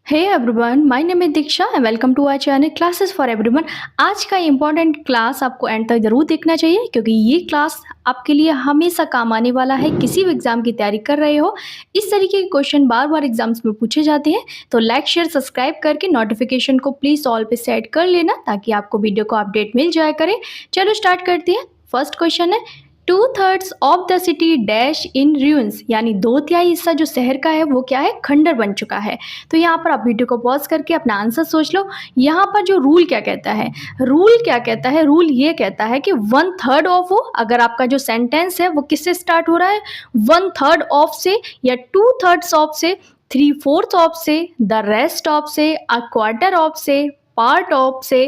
Hey everyone, my name is Diksha and welcome to our channel classes for everyone. आज का important class आपको and तक जरूर देखना चाहिए क्योंकि ये क्लास आपके लिए हमेशा काम आने वाला है। किसी भी एग्जाम की तैयारी कर रहे हो, इस तरीके के क्वेश्चन बार बार एग्जाम्स में पूछे जाते हैं, तो लाइक शेयर सब्सक्राइब करके नोटिफिकेशन को प्लीज ऑल पे सेट कर लेना ताकि आपको वीडियो को अपडेट मिल जाया करे। चलो स्टार्ट करते हैं। फर्स्ट क्वेश्चन है 2/3 of the city dash in ruins, यानी 2/3 हिस्सा जो शहर का है वो क्या है, खंडर बन चुका है। तो यहाँ पर आप वीडियो को पॉज करके अपना आंसर सोच लो। यहाँ पर जो रूल क्या कहता है, रूल ये कहता है कि 1/3 ऑफ हो। अगर आपका जो सेंटेंस है वो किससे स्टार्ट हो रहा है, 1/3 ऑफ से या 2/3 ऑफ से, 3/4 ऑफ से, द रेस्ट ऑफ से, अ क्वार्टर ऑफ से, पार्ट ऑफ से,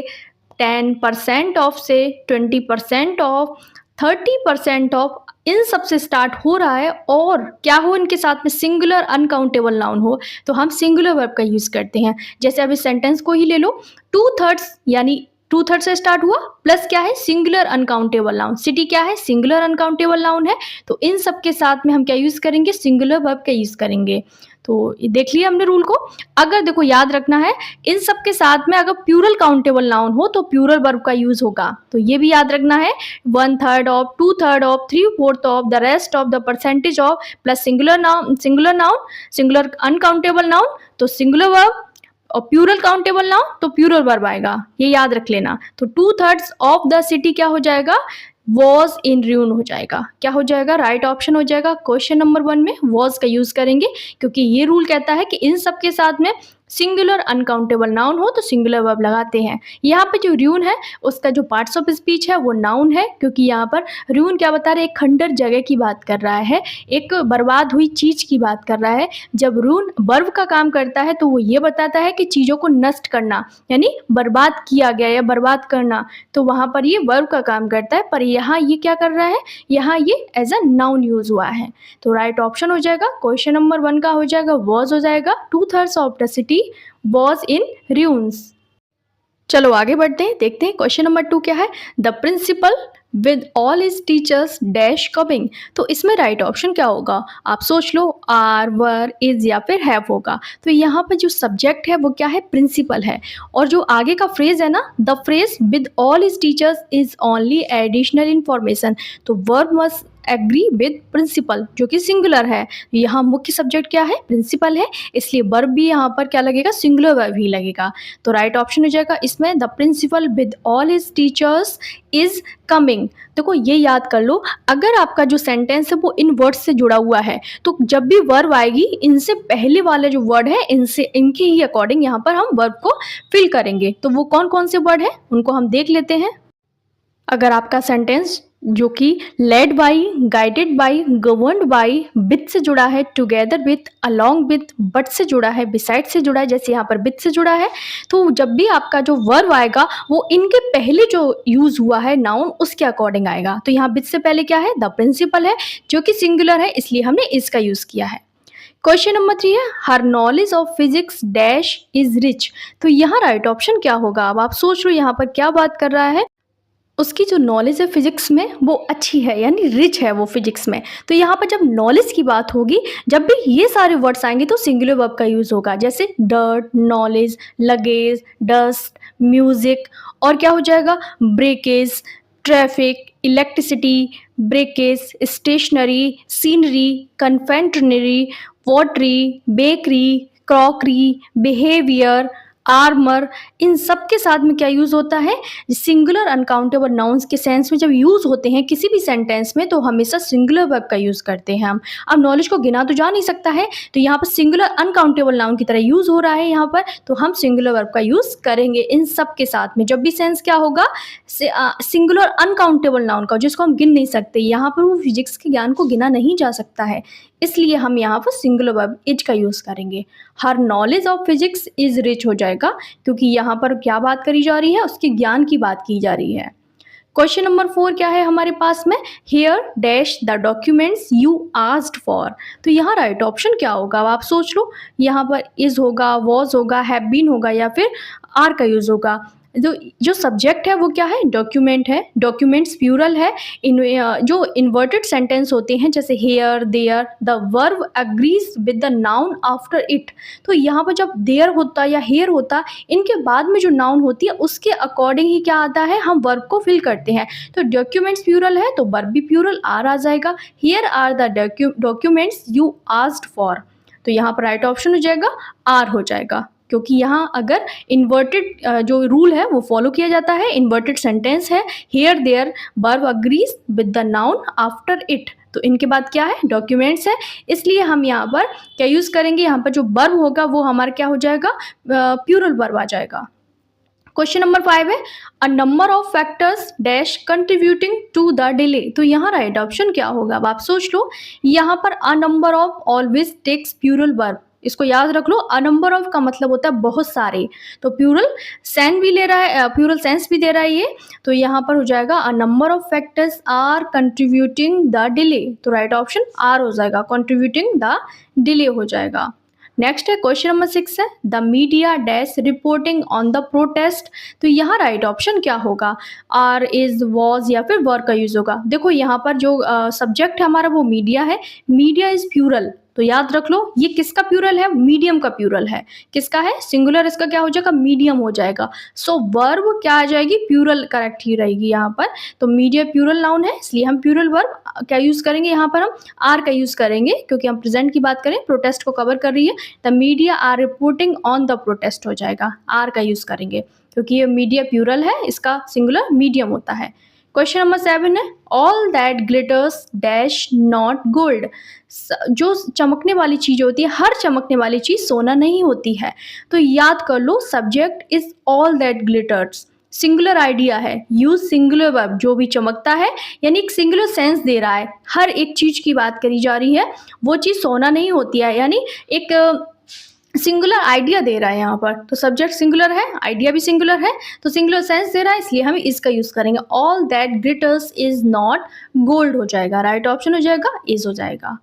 10% ऑफ से, 20% ऑफ, 30% ऑफ, इन सब से स्टार्ट हो रहा है और क्या हो, इनके साथ में सिंगुलर अनकाउंटेबल नाउन हो तो हम सिंगुलर वर्ब का यूज करते हैं। जैसे अभी सेंटेंस को ही ले लो, 2/3 यानी 2/3 से स्टार्ट हुआ, प्लस क्या है, सिंगुलर अनकाउंटेबल नाउन। सिटी क्या है, सिंगुलर अनकाउंटेबल नाउन है, तो इन सब के साथ में हम क्या यूज करेंगे, सिंगुलर वर्ब का यूज करेंगे। तो देख लिया हमने रूल को। अगर देखो याद रखना है, इन सब के साथ में अगर प्यूरल काउंटेबल नाउन हो तो प्यूरल वर्ब का यूज होगा, तो ये भी याद रखना है। 1/3 of, 2/3 of, 3/4 of, the rest of, the percentage of, plus singular noun, singular uncountable noun तो सिंगुलर वर्ब, और प्यूरल काउंटेबल नाउन तो प्यूरल वर्ब आएगा, ये याद रख लेना। तो 2/3 ऑफ द सिटी क्या हो जाएगा, वॉज इन ruin हो जाएगा। क्या हो जाएगा, राइट ऑप्शन हो जाएगा। क्वेश्चन नंबर 1 में वॉज का यूज करेंगे क्योंकि ये रूल कहता है कि इन सब के साथ में सिंगुलर अनकाउंटेबल नाउन हो तो सिंगुलर वर्ब लगाते हैं। यहाँ पे जो ruin है उसका जो पार्ट्स ऑफ स्पीच है वो नाउन है, क्योंकि यहाँ पर ruin क्या बता रहा है, एक खंडर जगह की बात कर रहा है, एक बर्बाद हुई चीज की बात कर रहा है। जब ruin वर्ब का काम करता है तो वो ये बताता है कि चीजों को नष्ट करना, यानी बर्बाद किया गया या बर्बाद करना, तो वहां पर ये वर्ब का काम करता है। पर यहाँ ये क्या कर रहा है, यहाँ ये एज अ नाउन यूज हुआ है, तो राइट ऑप्शन हो जाएगा। क्वेश्चन नंबर 1 का हो जाएगा वॉज हो जाएगा, 2/3 of the city was in ruins। चलो आगे बढ़ते हैं, देखते हैं क्वेश्चन नंबर 2 क्या है। The principal with all his teachers dash coming, तो इसमें राइट ऑप्शन क्या होगा, आप सोच लो, आर, वर, इज या फिर हैव होगा। तो यहाँ पर जो सब्जेक्ट है वो क्या है, प्रिंसिपल है, और जो आगे का फ्रेज है ना, the phrase with all his teachers is only additional information, तो verb must agree with principal जो कि सिंगुलर है। यहाँ मुख्य सब्जेक्ट क्या है, प्रिंसिपल है, इसलिए वर्ब भी यहाँ पर क्या लगेगा, सिंगुलर वर्ब ही लगेगा। तो राइट ऑप्शन हो जाएगा इसमें, the principal with all his teachers is coming. देखो ये याद कर लो, अगर आपका जो सेंटेंस है वो इन वर्ड्स से जुड़ा हुआ है तो जब भी वर्ब आएगी इनसे पहले वाले जो वर्ड है इनसे, इनके ही अकॉर्डिंग यहाँ पर हम वर्ब को फिल करेंगे। तो वो कौन कौन से वर्ड है उनको हम देख लेते हैं। अगर आपका सेंटेंस जो कि led by, guided by, governed by, with से जुड़ा है, together with, along with, but से जुड़ा है, बिसाइड से जुड़ा है, जैसे यहाँ पर विथ से जुड़ा है, तो जब भी आपका जो वर्ब आएगा वो इनके पहले जो यूज हुआ है नाउन उसके अकॉर्डिंग आएगा। तो यहाँ विथ से पहले क्या है, द प्रिंसिपल है जो कि सिंगुलर है, इसलिए हमने इसका यूज किया है। क्वेश्चन नंबर 3 है, her knowledge of physics dash is rich, तो यहाँ राइट ऑप्शन क्या होगा। अब आप सोच लो यहाँ पर क्या बात कर रहा है, उसकी जो नॉलेज है फिजिक्स में वो अच्छी है, यानी रिच है वो फिजिक्स में। तो यहाँ पर जब नॉलेज की बात होगी, जब भी ये सारे वर्ड्स आएंगे तो सिंगुलर वर्ब का यूज होगा, जैसे dirt, knowledge, luggage, dust, music, और क्या हो जाएगा, breakage, traffic, electricity, breakage, stationery, scenery, confectionery, pottery, bakery, crockery, behaviour, armour, इन सब के साथ में क्या यूज होता है, सिंगुलर अनकाउंटेबल नाउन्स के सेंस में जब यूज होते हैं किसी भी सेंटेंस में तो हमेशा सिंगुलर वर्ब का यूज करते हैं हम। अब नॉलेज को गिना तो जा नहीं सकता है, तो यहाँ पर सिंगुलर अनकाउंटेबल नाउन की तरह यूज हो रहा है यहाँ पर, तो हम सिंगुलर वर्ब का यूज करेंगे इन सब के साथ में। जब भी सेंस क्या होगा, सिंगुलर अनकाउंटेबल नाउन का जिसको हम गिन नहीं सकते, यहाँ पर वो फिजिक्स के ज्ञान को गिना नहीं जा सकता है, इसलिए हम यहाँ पर सिंगुलर वर्ब इज का यूज करेंगे। Her knowledge of physics is rich हो जाएगा, क्योंकि यहाँ पर क्या बात करी जा रही है, उसके ज्ञान की बात की जा रही है। क्वेश्चन नंबर 4 क्या है हमारे पास में, here dash the documents you asked for, तो यहाँ राइट ऑप्शन क्या होगा। अब आप सोच लो, यहाँ पर इज होगा, वॉज होगा, हैव बीन होगा या फिर आर का यूज होगा। जो जो सब्जेक्ट है वो क्या है? डॉक्यूमेंट है, डॉक्यूमेंट्स प्लूरल है। जो इन्वर्टेड सेंटेंस होते हैं जैसे here, there, the verb agrees with the noun after it. तो यहाँ पर जब देयर होता या हियर होता, इनके बाद में जो नाउन होती है उसके अकॉर्डिंग ही क्या आता है, हम वर्ब को फिल करते हैं। तो डॉक्यूमेंट्स प्लूरल है तो वर्ब भी प्लूरल आर आ जाएगा। Here are the documents you asked for, तो यहाँ पर राइट ऑप्शन हो जाएगा आर हो जाएगा, क्योंकि यहाँ अगर इन्वर्टेड जो रूल है वो फॉलो किया जाता है। इन्वर्टेड सेंटेंस है, here there verb agrees with the noun after it, तो इनके बाद क्या है? डॉक्यूमेंट्स है, इसलिए हम यहाँ पर क्या यूज़ करेंगे? यहाँ पर जो वर्ब होगा वो हमारा क्या हो जाएगा? प्लूरल वर्ब आ जाएगा। क्वेश्चन नंबर 5 है a number of factors dash contributing to the delay. तो यहाँ राइट ऑप्शन क्या होगा? अब आप सोच लो, यहाँ पर a number of always takes plural verb, इसको याद रख लो। अ नंबर ऑफ का मतलब होता है बहुत सारे, तो प्लूरल सेंस भी ले रहा है, प्लूरल सेंस भी दे रहा है ये, तो यहाँ पर हो जाएगा a number of factors are contributing the delay, तो राइट ऑप्शन आर हो जाएगा, कंट्रीब्यूटिंग द डिले हो जाएगा। नेक्स्ट है क्वेश्चन नंबर 6 है the media dash reporting on the protest. तो यहाँ राइट ऑप्शन क्या होगा? आर, इज, वॉज या फिर वर का यूज होगा। देखो यहाँ पर जो सब्जेक्ट है हमारा वो मीडिया है, मीडिया इज प्लूरल, तो याद रख लो ये किसका प्लूरल है? मीडियम का प्लूरल है। किसका है? सिंगुलर, इसका क्या हो जाएगा? मीडियम हो जाएगा। सो वर्ब क्या आ जाएगी? प्लूरल करेक्ट ही रहेगी यहाँ पर। तो मीडिया प्लूरल नाउन है, इसलिए हम प्लूरल वर्ब क्या यूज करेंगे? यहाँ पर हम आर का यूज करेंगे, क्योंकि हम प्रेजेंट की बात करें, प्रोटेस्ट को कवर कर रही है। The media are reporting on the protest हो जाएगा, आर का यूज करेंगे, क्योंकि ये मीडिया प्लूरल है, इसका सिंगुलर मीडियम होता है। क्वेश्चन नंबर 7 है all that glitters dash not gold. जो चमकने वाली चीज होती है, हर चमकने वाली चीज सोना नहीं होती है। तो याद कर लो subject is all that glitters, singular idea है, यूज सिंगुलर वर्ब, जो भी चमकता है यानी एक सिंगुलर सेंस दे रहा है, हर एक चीज की बात करी जा रही है, वो चीज सोना नहीं होती है, यानी एक सिंगुलर आइडिया दे रहा है यहाँ पर। तो सब्जेक्ट सिंगुलर है, आइडिया भी सिंगुलर है, तो सिंगुलर सेंस दे रहा है, इसलिए हम इसका यूज करेंगे। All that glitters is not gold हो जाएगा, राइट ऑप्शन हो जाएगा, इज हो जाएगा।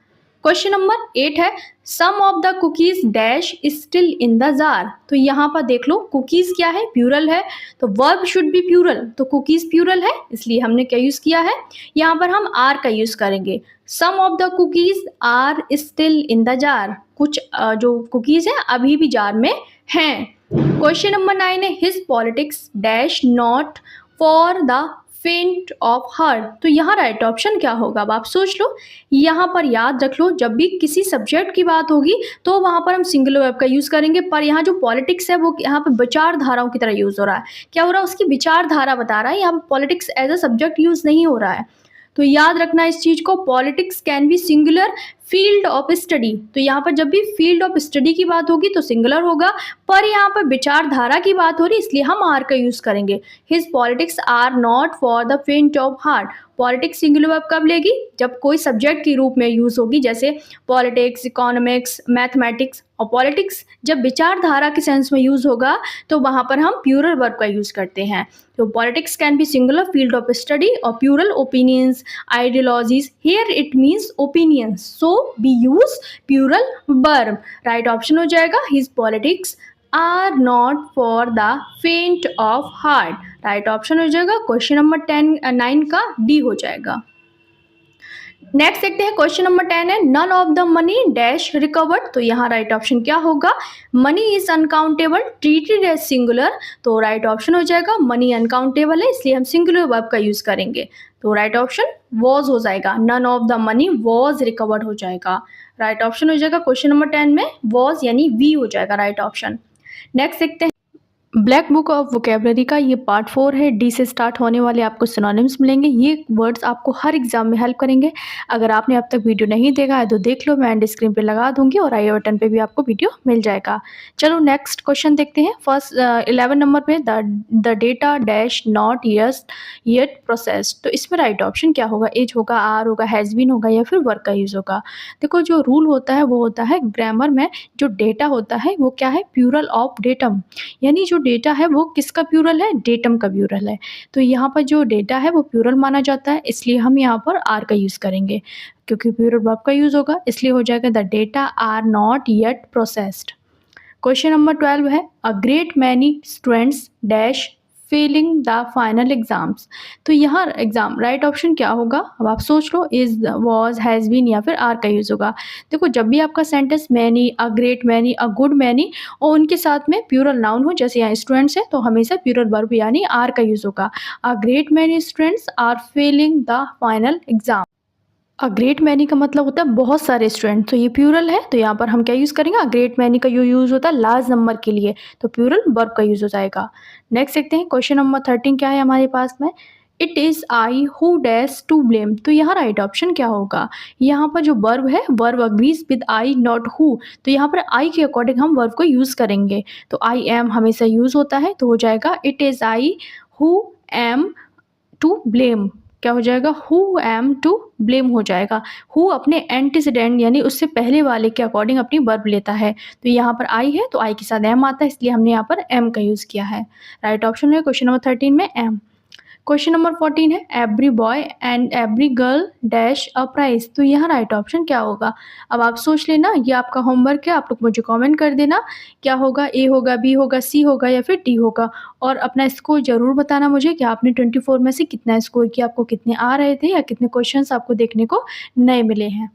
क्वेश्चन नंबर 8 है some of the cookies dash still in the jar. तो यहाँ पर देख लो कुकीज क्या है? प्लूरल है, तो वर्ब शुड बी प्लूरल, तो कुकीज प्लूरल है, इसलिए हमने क्या यूज किया है? यहाँ पर हम आर का यूज करेंगे। Some of the cookies are still in the jar, कुछ जो कुकीज है अभी भी जार में हैं। क्वेश्चन नंबर 9 है his politics dash not for the faint of heart. तो यहाँ राइट ऑप्शन क्या होगा? अब आप सोच लो, यहाँ पर याद रख लो जब भी किसी सब्जेक्ट की बात होगी तो वहाँ पर हम सिंगुलर वर्ब का यूज करेंगे, पर यहाँ जो पॉलिटिक्स है वो यहाँ पर विचारधाराओं की तरह यूज हो रहा है। क्या हो रहा है? उसकी विचारधारा बता रहा है, यहाँ पर politics as a subject use नहीं हो रहा है। तो याद रखना इस चीज को, politics can be singular field of study. तो यहाँ पर जब भी फील्ड ऑफ स्टडी की बात होगी तो सिंगुलर होगा, पर यहाँ पर विचारधारा की बात हो रही इसलिए हम आर का यूज करेंगे। His politics are not for the faint of heart. Politics singular verb कब लेगी? जब कोई सब्जेक्ट के रूप में यूज होगी, जैसे पॉलिटिक्स, इकोनॉमिक्स, मैथमेटिक्स। और पॉलिटिक्स जब विचारधारा के सेंस में यूज होगा तो वहां पर हम प्लूरल वर्ब का यूज करते हैं। तो politics can be singular field of study और plural opinions, ideologies. Here it means opinions, so we use plural verb. Right option हो जाएगा his politics are not for the faint of heart, right option हो जाएगा question number 9 का D हो जाएगा। Next देखते हैं क्वेश्चन नंबर 10 है none of the money dash recovered. तो यहाँ राइट ऑप्शन क्या होगा? Money is uncountable treated as singular, तो राइट ऑप्शन हो जाएगा मनी अनकाउंटेबल है, इसलिए हम सिंगुलर वर्ब का यूज करेंगे। तो राइट ऑप्शन वॉज हो जाएगा, none of the money was recovered हो जाएगा, राइट ऑप्शन हो जाएगा क्वेश्चन नंबर 10 में वॉज यानी वी हो जाएगा राइट ऑप्शन। नेक्स्ट देखते हैं ब्लैक बुक ऑफ वोकेबलरी का ये पार्ट 4 है। डी से स्टार्ट होने वाले आपको सिनोनिम्स मिलेंगे, ये वर्ड्स आपको हर एग्जाम में हेल्प करेंगे। अगर आपने अब तक वीडियो नहीं देखा है तो देख लो, मैं एंड स्क्रीन पे लगा दूंगी और आई बटन पे भी आपको वीडियो मिल जाएगा। चलो नेक्स्ट क्वेश्चन देखते हैं। फर्स्ट 11 नंबर पे the data dash not yet processed. तो इसमें राइट ऑप्शन क्या होगा? एज होगा, आर होगा, हैज़ बीन होगा या फिर वर्क का यूज होगा। देखो जो रूल होता है वो होता है ग्रामर में, जो डेटा होता है वो क्या है? प्लूरल ऑफ डेटम, यानी जो डेटा है वो किसका प्लूरल है? डेटम का प्लूरल है। तो यहाँ पर जो डेटा है वो प्लूरल माना जाता है, इसलिए हम यहाँ पर आर का यूज करेंगे, क्योंकि प्लूरल वर्ब का यूज होगा, इसलिए हो जाएगा the data are not yet processed. Question number 12 है a great many students dash failing the final exams. तो यहाँ एग्जाम राइट ऑप्शन क्या होगा, अब आप सोच लो, इज, वॉज, हैज़ बीन या फिर आर का यूज़ होगा। देखो जब भी आपका sentence many, a great many, a good many और उनके साथ में प्लूरल नाउन हो, जैसे यहाँ स्टूडेंट्स है तो हमेशा प्लूरल वर्ब यानी आर का यूज़ होगा। A great many students are failing the final exam. A great many का मतलब होता है बहुत सारे स्टूडेंट, तो ये प्लूरल है तो यहाँ पर हम क्या यूज़ करेंगे, अ ग्रेट मैनी का यूज़ होता है लार्ज नंबर के लिए, तो प्लूरल वर्ब का यूज़ हो जाएगा। नेक्स्ट देखते हैं क्वेश्चन नंबर 13 क्या है हमारे पास में, it is I who dash to blame. तो यहाँ राइट ऑप्शन क्या होगा, यहाँ पर जो वर्ब है verb agrees with I not who, तो यहाँ पर आई के अकॉर्डिंग हम वर्ब को यूज़ करेंगे, तो आई एम हमेशा यूज़ होता है तो हो जाएगा it is I who am to blame. क्या हो जाएगा, हु एम टू ब्लेम हो जाएगा। हु अपने एंटीसीडेंट यानी उससे पहले वाले के अकॉर्डिंग अपनी वर्ब लेता है, तो यहाँ पर आई है तो आई के साथ एम आता है, इसलिए हमने यहाँ पर एम का यूज़ किया है। राइट ऑप्शन है क्वेश्चन नंबर 13 में एम। क्वेश्चन नंबर 14 है every boy and every girl dash a prize. तो यहाँ राइट ऑप्शन क्या होगा, अब आप सोच लेना, ये आपका होमवर्क है, आप लोग मुझे कमेंट कर देना क्या होगा, ए होगा, बी होगा, सी होगा या फिर डी होगा, और अपना स्कोर ज़रूर बताना मुझे कि आपने 24 में से कितना स्कोर किया, आपको कितने आ रहे थे या कितने क्वेश्चंस आपको देखने को नए मिले हैं।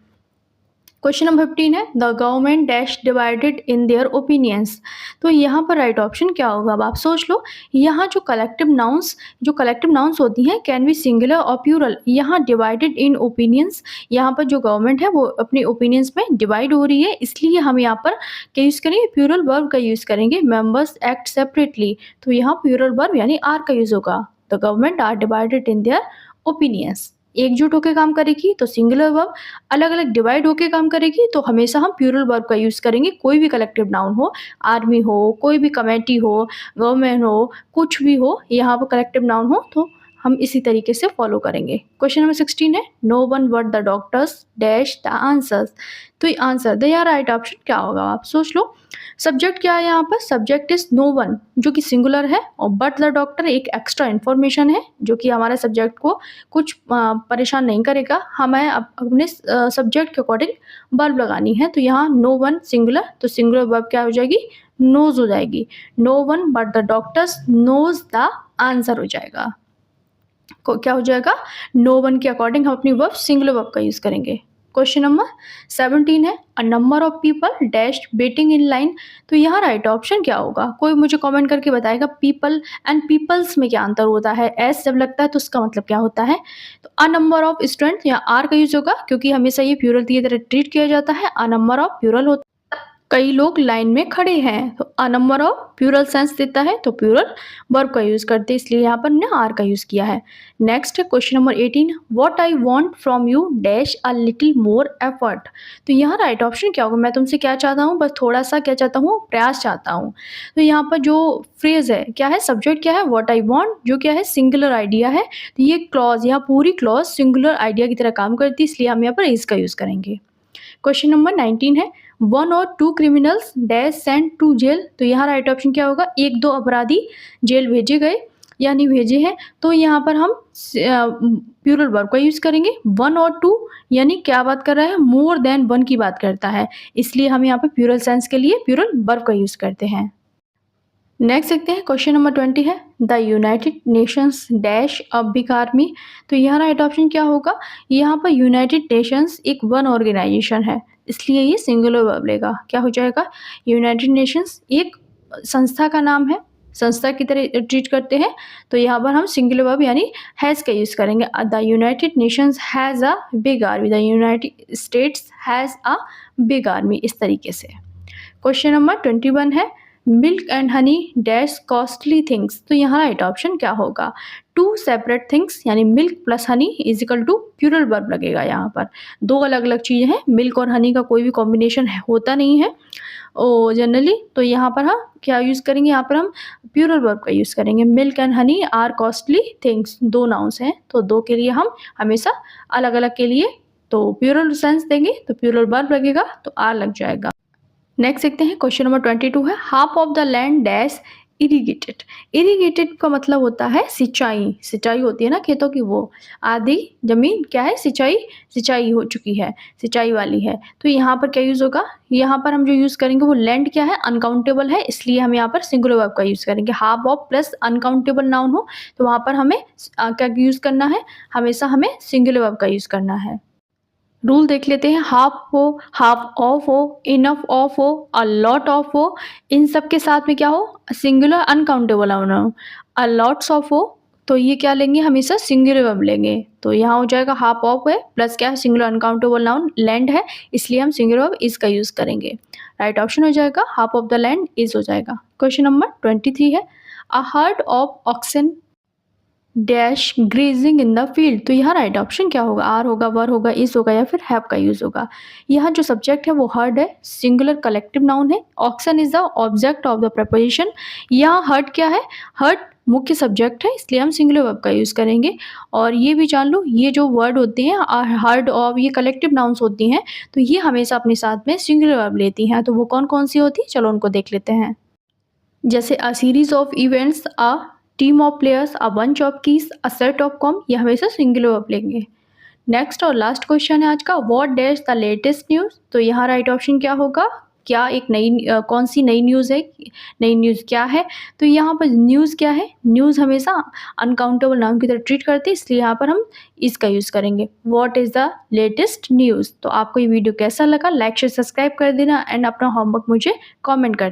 क्वेश्चन नंबर 15 है the government dash divided in their opinions. तो यहाँ पर राइट ऑप्शन क्या होगा, अब आप सोच लो, यहाँ जो कलेक्टिव नाउंस होती हैं कैन बी सिंगुलर और प्लूरल, यहाँ डिवाइडेड इन ओपिनियंस, यहाँ पर जो गवर्नमेंट है वो अपने ओपिनियंस में डिवाइड हो रही है, इसलिए हम यहाँ पर क्या यूज़ करेंगे, प्लूरल वर्ब का यूज़ करेंगे, मेंबर्स एक्ट सेपरेटली, तो यहाँ प्लूरल वर्ब यानी आर का यूज़ होगा। The government are divided in their opinions, एकजुट होकर काम करेगी तो सिंगुलर वर्ब, अलग अलग डिवाइड होकर काम करेगी तो हमेशा हम प्लूरल वर्ब का यूज़ करेंगे, कोई भी कलेक्टिव नाउन हो, आर्मी हो, कोई भी कमेटी हो, गवर्नमेंट हो, कुछ भी हो, यहाँ पर कलेक्टिव नाउन हो तो हम इसी तरीके से फॉलो करेंगे। क्वेश्चन नंबर 16 है no one but the doctors dash the answers. तो ये आंसर द यहाँ राइट ऑप्शन क्या होगा, आप सोच लो, सब्जेक्ट क्या है, यहाँ पर सब्जेक्ट इज नो वन जो कि सिंगुलर है, और बट द डॉक्टर एक एक्स्ट्रा इन्फॉर्मेशन है जो कि हमारे सब्जेक्ट को कुछ परेशान नहीं करेगा, हमें अपने सब्जेक्ट के अकॉर्डिंग वर्ब लगानी है, तो यहाँ नो वन सिंगुलर, तो सिंगुलर वर्ब क्या हो जाएगी, नोज हो जाएगी, no one but the doctors knows the answer हो जाएगा। क्या हो जाएगा, नो वन के अकॉर्डिंग हम अपनी वर्ब सिंगुलर वर्ब का यूज़ करेंगे। क्वेश्चन नंबर 17 है a number of people dash waiting in line. तो यहाँ राइट ऑप्शन क्या होगा, कोई मुझे कमेंट करके बताएगा पीपल एंड पीपल्स में क्या अंतर होता है, एस जब लगता है तो उसका मतलब क्या होता है, तो अ नंबर ऑफ स्टूडेंट यहाँ आर का यूज होगा क्योंकि हमेशा ये प्लूरल की तरह ट्रीट किया जाता है, अ नंबर ऑफ प्लूरल होता है, कई लोग लाइन में खड़े हैं तो a number of plural sense देता है तो प्लूरल वर्ब का यूज़ करते हैं, इसलिए यहाँ पर हमने आर का यूज़ किया है। Next question number 18 what I want from you dash a little more effort. तो यहाँ राइट ऑप्शन क्या होगा, मैं तुमसे क्या चाहता हूँ, बस थोड़ा सा क्या चाहता हूँ, प्रयास चाहता हूँ। तो यहाँ पर जो फ्रेज है क्या है, सब्जेक्ट क्या है, व्हाट आई वांट जो क्या है सिंगुलर आइडिया है, तो ये क्लॉज, यहाँ पूरी क्लॉज सिंगुलर आइडिया की तरह काम करती है, इसलिए हम यहाँ पर इज का यूज़ करेंगे। क्वेश्चन नंबर 19 है वन और two criminals dash sent to jail. तो यहाँ राइट ऑप्शन क्या होगा, एक दो अपराधी जेल भेजे गए यानी भेजे हैं, तो यहाँ पर हम प्लूरल वर्ब का यूज़ करेंगे, वन और टू यानी क्या बात कर रहा है, मोर देन वन की बात करता है, इसलिए हम यहाँ पर प्लूरल सेंस के लिए प्लूरल वर्ब का यूज़ करते हैं। नेक्स्ट देखते हैं क्वेश्चन नंबर 20 है the united Nations dash a big army. तो यहाँ राइट ऑप्शन क्या होगा, यहाँ पर यूनाइटेड नेशंस एक वन ऑर्गेनाइजेशन है, इसलिए ये सिंगुलर वर्ब लेगा, क्या हो जाएगा, यूनाइटेड नेशंस एक संस्था का नाम है, संस्था की तरह ट्रीट करते हैं, तो यहाँ पर हम सिंगुलर वर्ब यानी हैज़ का यूज़ करेंगे, the united nations has a big army, the united states has a big army, इस तरीके से। क्वेश्चन नंबर 21 है milk and honey dash costly things. तो यहाँ राइट ऑप्शन क्या होगा, टू सेपरेट थिंग्स यानी milk plus honey is equal to plural verb लगेगा, यहाँ पर दो अलग अलग चीज़ें हैं, मिल्क और हनी का कोई भी कॉम्बिनेशन होता नहीं है और जनरली, तो यहाँ पर हम क्या यूज़ करेंगे, यहाँ पर हम प्लूरल वर्ब का यूज़ करेंगे, milk and honey are costly things, दो नाउन्स हैं तो दो के लिए हम हमेशा अलग अलग के लिए तो प्लूरल सेंस देंगे तो प्लूरल वर्ब लगेगा तो आर लग जाएगा। नेक्स्ट देखते हैं क्वेश्चन नंबर 22 है half of the land dash irrigated. Irrigated का मतलब होता है सिंचाई, सिंचाई होती है ना खेतों की वो। आधी ज़मीन क्या है सिंचाई सिंचाई हो चुकी है, सिंचाई वाली है। तो यहाँ पर क्या यूज़ होगा? यहाँ पर हम जो यूज़ करेंगे वो लैंड क्या है अनकाउंटेबल है इसलिए हम यहाँ पर सिंगुलर वर्ब का यूज़ करेंगे। Half of plus uncountable noun हो तो वहाँ पर हमें क्या यूज़ करना है? हमेशा हमें सिंगुलर वर्ब का यूज़ करना है। रूल देख लेते हैं हाफ हो, हाफ ऑफ हो, इनफ ऑफ हो, अ लॉट ऑफ हो, इन सब के साथ में क्या हो सिंगुलर अनकाउंटेबल नाउन हो। अ लॉट्स ऑफ हो तो ये क्या लेंगे हमेशा सिंगुलर वर्ब लेंगे। तो यहाँ हो जाएगा हाफ ऑफ है प्लस क्या है सिंगुलर अनकाउंटेबल नाउन लैंड है इसलिए हम सिंगुलर वर्ब इज का यूज़ करेंगे। राइट ऑप्शन हो जाएगा half of the land is हो जाएगा। क्वेश्चन नंबर 23 है a herd of oxen dash grazing in the field. तो यहाँ राइट ऑप्शन क्या होगा? आर होगा, वर होगा, इज होगा या फिर हैव का यूज होगा। यहाँ जो सब्जेक्ट है वो हर्ड है, सिंगुलर कलेक्टिव नाउन है। Oxen is the object of the preposition. यहाँ हर्ड क्या है? हर्ड मुख्य सब्जेक्ट है इसलिए हम सिंगुलर वर्ब का यूज़ करेंगे। और ये भी जान लो ये जो वर्ड होते हैं हर्ड और ये कलेक्टिव नाउन्स होती हैं तो ये हमेशा अपने साथ में सिंगुलर वर्ब लेती हैं। तो वो कौन कौन सी होती है चलो उनको देख लेते हैं। जैसे a series of events, a team of players, a bunch of keys, a set of com, ये हमेशा सिंगुलर वर्ब लेंगे। नेक्स्ट और लास्ट क्वेश्चन है आज का what dash the latest news. तो यहाँ राइट ऑप्शन क्या होगा? क्या एक कौन सी नई न्यूज़ है? नई न्यूज़ क्या है? तो यहाँ पर न्यूज़ क्या है? न्यूज़ हमेशा अनकाउंटेबल नाउन की तरह ट्रीट करते हैं इसलिए यहाँ पर हम इसका यूज़ करेंगे। What is the latest news. तो आपको ये वीडियो कैसा लगा? लाइक शेयर सब्सक्राइब कर देना एंड अपना होमवर्क मुझे कॉमेंट कर